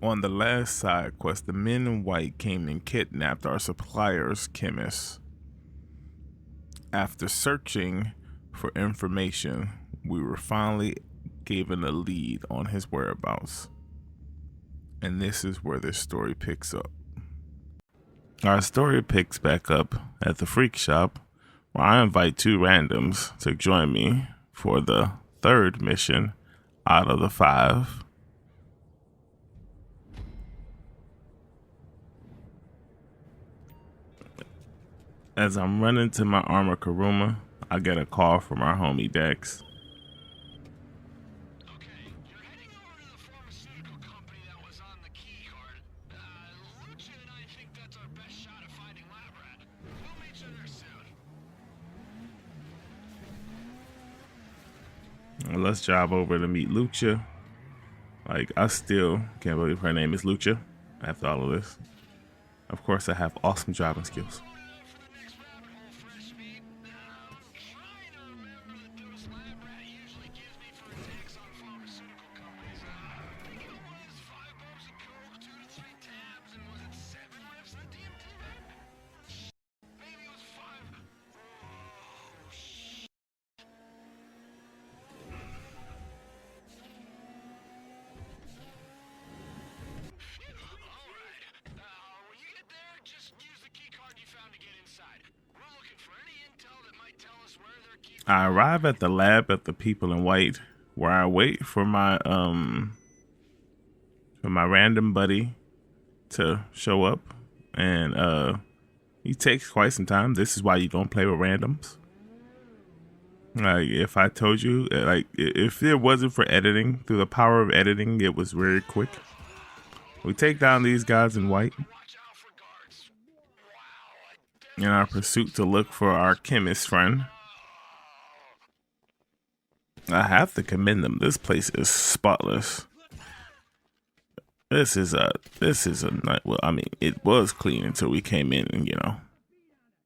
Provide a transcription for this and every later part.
On the last side quest, the men in white came and kidnapped our supplier's chemist. After searching for information, we were finally given a lead on his whereabouts. And this is where this story picks up. Our story picks back up at the freak shop, where I invite two randoms to join me for the third mission out of the 5. As I'm running to my armor Karuma, I get a call from our homie Dex. Okay, you're heading over to the pharmaceutical company that was on the key card. Lucia and I think that's our best shot at finding Lab Rat. We'll meet you there soon. Let's drive over to meet Lucia. Like, I still can't believe her name is Lucia after all of this. Of course, I have awesome driving skills. I arrive at the lab at the people in white, where I wait for my random buddy to show up, and he takes quite some time. This is why you don't play with randoms. Like, if I told you, like, if it wasn't for editing, through the power of editing, it was very quick. We take down these guys in white in our pursuit to look for our chemist friend. I have to commend them. This place is spotless. This is a night. Well, I mean, it was clean until we came in and, you know,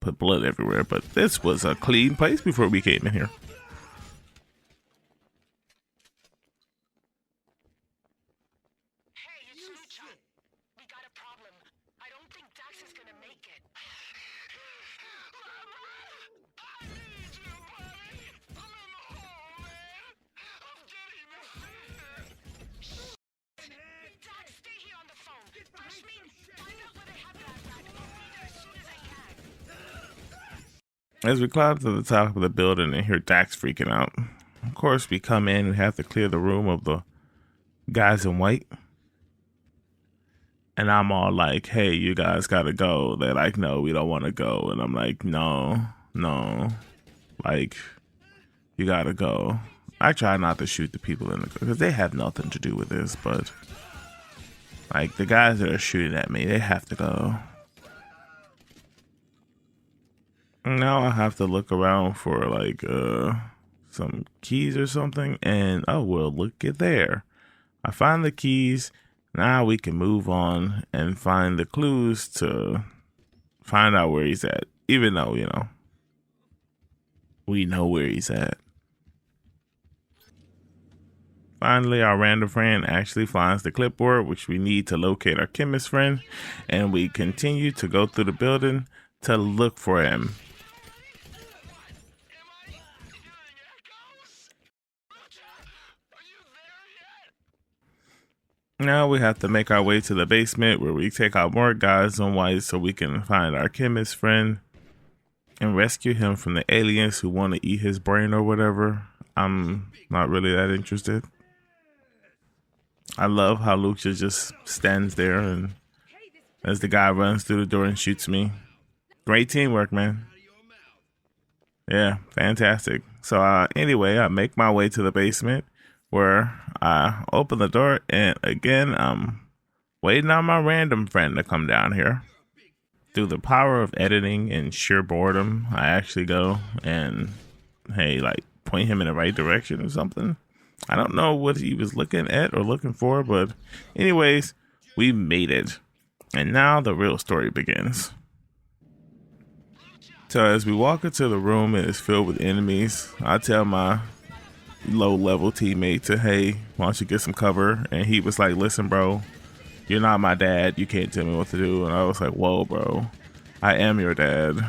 put blood everywhere. But this was a clean place before we came in here. Hey, it's Lucha. We got a problem. I don't think Dax is gonna make it. I need you, buddy. I'm in the hole, man. I'm getting this. Dax, stay here on the phone. Push me. Find out where they have that rat. I'll be there as soon as I can. As we climb to the top of the building and hear Dax freaking out, of course we come in and have to clear the room of the guys in white. And I'm all like, hey, you guys gotta go. They're like, no, we don't want to go. And I'm like, no, like, you gotta go. I try not to shoot the people in the, because they have nothing to do with this, but like, the guys that are shooting at me, they have to go. Now I have to look around for like some keys or something, and oh well, look at there. I find the keys. Now we can move on and find the clues to find out where he's at, even though, you know, we know where he's at. Finally, our random friend actually finds the clipboard, which we need to locate our chemist friend, and we continue to go through the building to look for him. Now we have to make our way to the basement, where we take out more guys in white so we can find our chemist friend and rescue him from the aliens who want to eat his brain or whatever. I'm not really that interested. I love how Lucia just stands there and as the guy runs through the door and shoots me. Great teamwork, man. Yeah, fantastic. So anyway, I make my way to the basement, where I open the door, and again, I'm waiting on my random friend to come down here. Through the power of editing and sheer boredom, I actually go and, hey, like, point him in the right direction or something. I don't know what he was looking at or looking for, but anyways, we made it. And now the real story begins. So as we walk into the room, it is filled with enemies. I tell my low-level teammate to, hey, why don't you get some cover? And he was like, listen, bro, you're not my dad. You can't tell me what to do. And I was like, whoa, bro. I am your dad.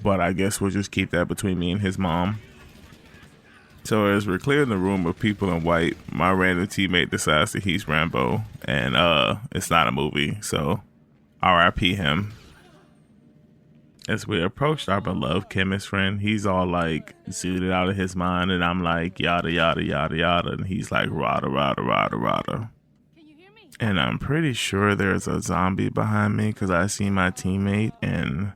But I guess we'll just keep that between me and his mom. So as we're clearing the room of people in white, my random teammate decides that he's Rambo. And it's not a movie. So R.I.P. him. As we approached our beloved chemist friend, he's all like zooted out of his mind, and I'm like yada yada yada yada, and he's like rada rada rada rada. And I'm pretty sure there's a zombie behind me because I see my teammate, and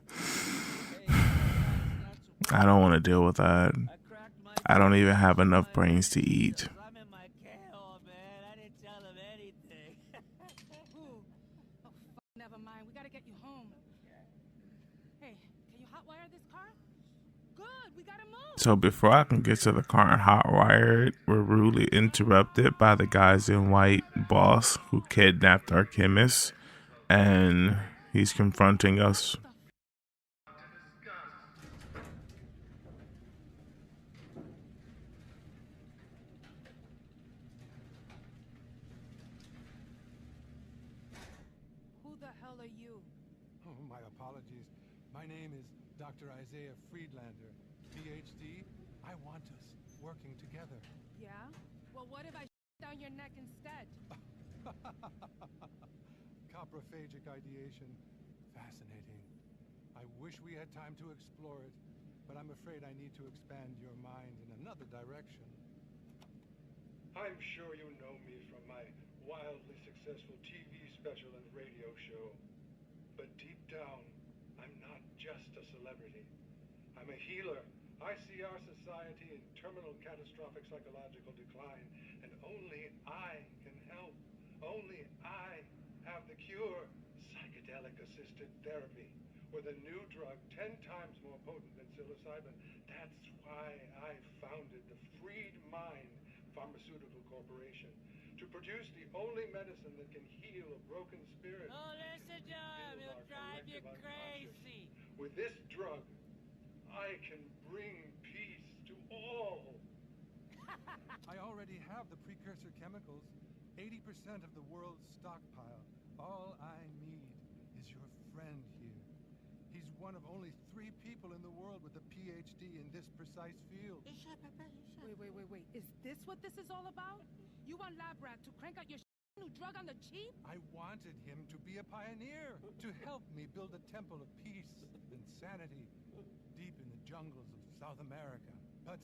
I don't want to deal with that. I don't even have enough brains to eat. Never mind, we gotta get you home. Hey, can you hotwire this car? Good, we gotta move. So before I can get to the car and hotwire it, we're rudely interrupted by the guys in white boss who kidnapped our chemist, and he's confronting us. Who the hell are you? Oh, my apologies. My name is Dr. Isaiah Friedlander, PhD. I want us working together. Yeah? Well, what if I down your neck instead? Coprophagic ideation. Fascinating. I wish we had time to explore it, but I'm afraid I need to expand your mind in another direction. I'm sure you know me from my wildly successful TV special and radio show. But deep down, I'm not just a celebrity. I'm a healer. I see our society in terminal catastrophic psychological decline, and only I can help. Only I have the cure. Psychedelic-assisted therapy with a new drug 10 times more potent than psilocybin. That's why I founded the Freed Mind Pharmaceutical Corporation, to produce the only medicine that can heal a broken spirit. Oh, listen to him. He'll drive you crazy. With this drug, I can bring peace to all. I already have the precursor chemicals, 80% of the world's stockpile. All I need is your friend here. He's one of only 3 people in the world with a PhD in this precise field. Wait. Is this what this is all about? You want Lab Rat to crank out your new drug on the cheap? I wanted him to be a pioneer, to help me build a temple of peace and sanity deep in the jungles of South America. But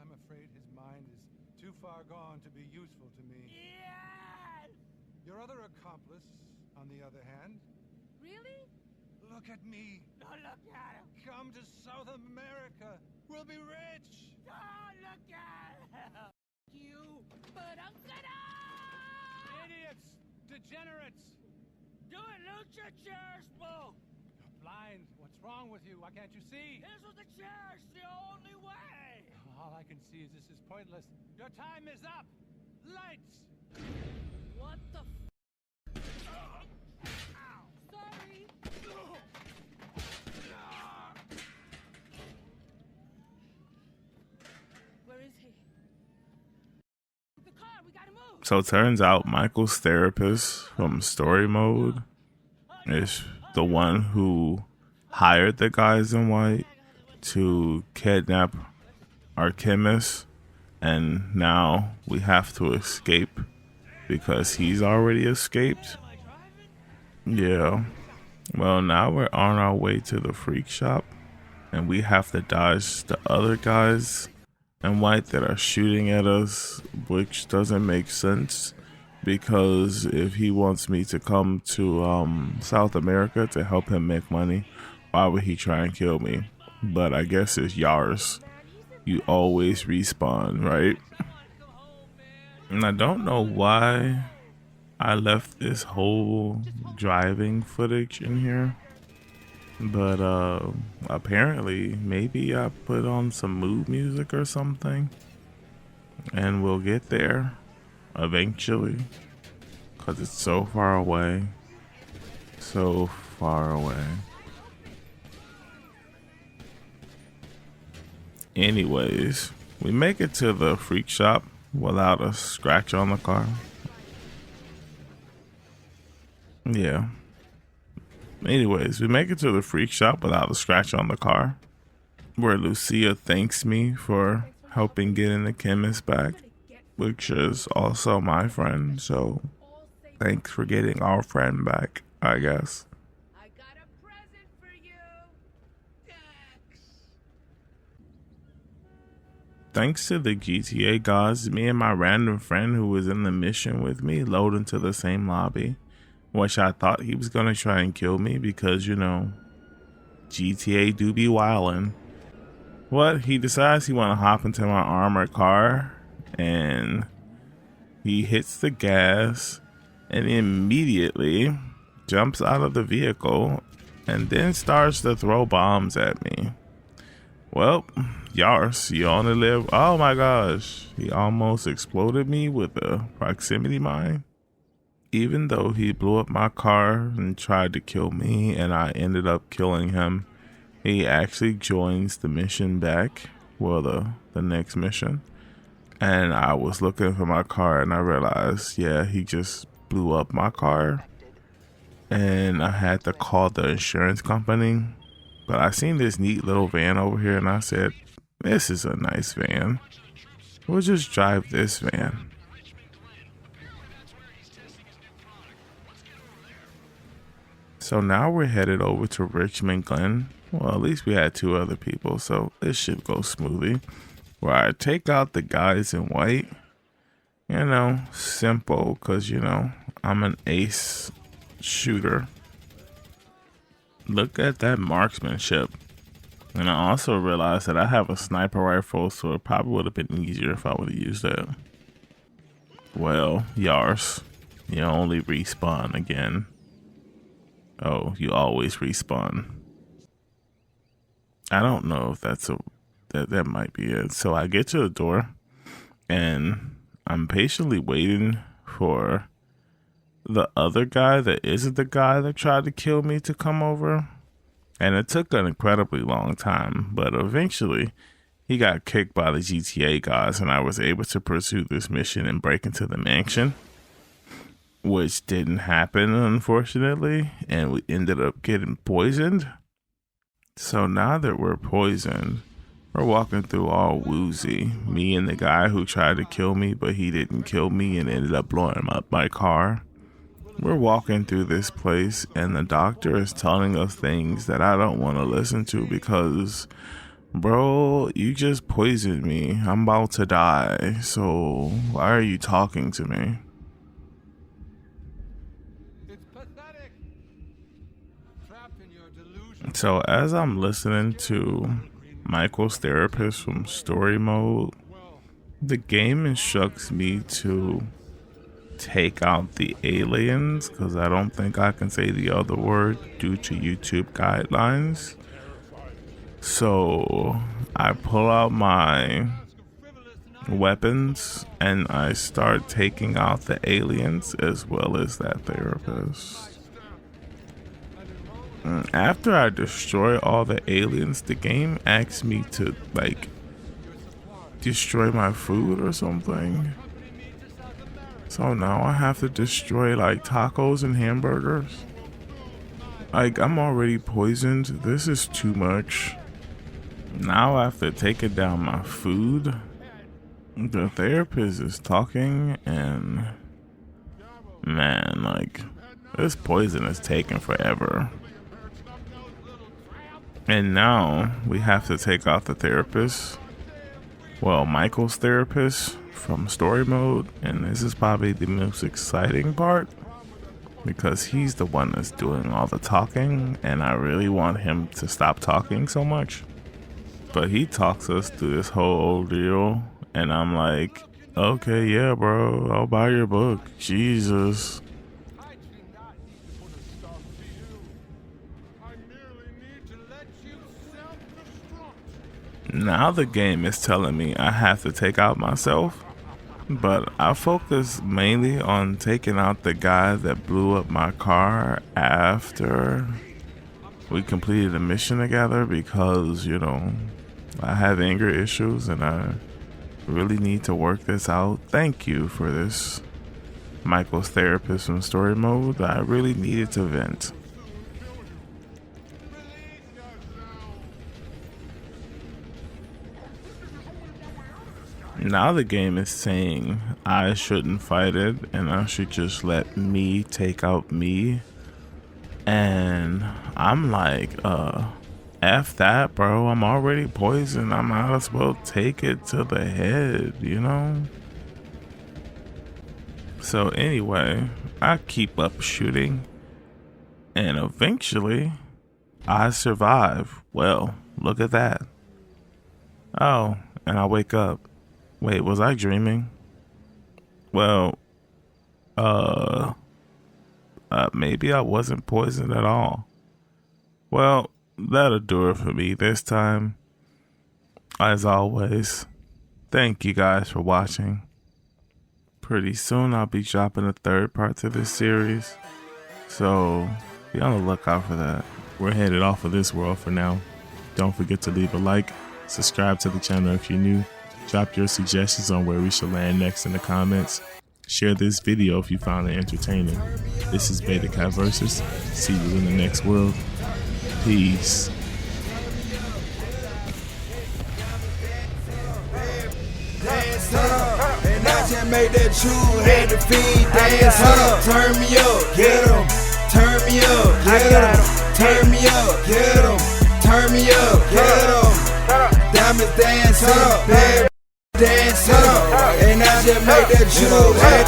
I'm afraid his mind is too far gone to be useful to me. Yes! Your other accomplice, on the other hand... Really? Look at me. Don't look at him. Come to South America. We'll be rich. Don't look at him. You, but I'm gonna... Idiots! Degenerates! Do it, Lucha Chairs, Boo. You're blind. What's wrong with you? Why can't you see? This was the chairs, the only way. All I can see is this is pointless. Your time is up. Lights! What the Sorry. Where is he? The car, we gotta move. So it turns out Michael's therapist from story mode is the one who hired the guys in white to kidnap our chemist, and now we have to escape because he's already escaped. Yeah. Well, now we're on our way to the freak shop, and we have to dodge the other guys in white that are shooting at us, which doesn't make sense because if he wants me to come to South America to help him make money, why would he try and kill me? But I guess it's yours. You always respawn, right? And I don't know why I left this whole driving footage in here, but apparently maybe I put on some mood music or something, and we'll get there eventually because it's so far away, so far away. Anyways, we make it to the freak shop without a scratch on the car. Yeah. Anyways, we make it to the freak shop without a scratch on the car, where Lucia thanks me for helping getting the chemist back, which is also my friend. So thanks for getting our friend back, I guess. I got a present for you. Thanks to the GTA gods, me and my random friend who was in the mission with me load into the same lobby, which I thought he was gonna try and kill me because, you know, GTA do be wildin'. What? He decides he wanna hop into my armored car and he hits the gas and immediately jumps out of the vehicle and then starts to throw bombs at me. Well, Yars, you only live. Oh my gosh, he almost exploded me with a proximity mine. Even though he blew up my car and tried to kill me and I ended up killing him, he actually joins the mission back. Well, the next mission. And I was looking for my car and I realized, yeah, he just blew up my car. And I had to call the insurance company. But I seen this neat little van over here and I said, this is a nice van. We'll just drive this van. So now we're headed over to Richmond Glen. Well, at least we had 2 other people, so this should go smoothly. Where I take out the guys in white. You know, simple, because, you know, I'm an ace shooter. Look at that marksmanship. And I also realized that I have a sniper rifle, so it probably would have been easier if I would have used that. Well, Yars, you only respawn again. Oh, you always respawn. I don't know if that might be it. So I get to the door and I'm patiently waiting for the other guy that isn't the guy that tried to kill me to come over. And it took an incredibly long time, but eventually he got kicked by the GTA guys and I was able to pursue this mission and break into the mansion, which didn't happen, unfortunately, and we ended up getting poisoned. So now that we're poisoned, we're walking through all woozy. Me and the guy who tried to kill me, but he didn't kill me and ended up blowing up my car. We're walking through this place and the doctor is telling us things that I don't want to listen to because, bro, you just poisoned me. I'm about to die. So why are you talking to me? It's pathetic. Trapped in your delusion. So as I'm listening to Michael's therapist from story mode, the game instructs me to take out the aliens because I don't think I can say the other word due to YouTube guidelines. So I pull out my weapons and I start taking out the aliens as well as that therapist. After I destroy all the aliens, the game asks me to like destroy my food or something. So now I have to destroy like tacos and hamburgers. Like, I'm already poisoned. This is too much. Now I have to take it down my food. The therapist is talking and man, like, this poison is taking forever. And now we have to take out the therapist. Well, Michael's therapist from story mode, and this is probably the most exciting part because he's the one that's doing all the talking and I really want him to stop talking so much. But he talks us through this whole ordeal and I'm like, okay, yeah, bro, I'll buy your book. Jesus. I do not need to put a stop to you. I merely need to let you self-destruct. Now the game is telling me I have to take out myself, but I focus mainly on taking out the guy that blew up my car after we completed a mission together because, you know, I have anger issues and I really need to work this out. Thank you for this. Michael's therapist from story mode, I really needed to vent. Now the game is saying I shouldn't fight it and I should just let me take out me. And I'm like, F that, bro. I'm already poisoned. I might as well take it to the head, you know? So anyway, I keep up shooting. And eventually, I survive. Well, look at that. Oh, and I wake up. Wait, was I dreaming? Well, maybe I wasn't poisoned at all. Well, that'll do it for me this time. As always, thank you guys for watching. Pretty soon I'll be dropping a third part to this series, so be on the lookout for that. We're headed off of this world for now. Don't forget to leave a like, subscribe to the channel if you're new, drop your suggestions on where we should land next in the comments. Share this video if you found it entertaining. This is Batakai Versus. See you in the next world. Peace. And I just made that true, had to feed, dance up, turn me up, get 'em, turn me up, get 'em, turn me up, get 'em, turn me up, get 'em, diamonds dance up, bad dance up, and I just made that true, had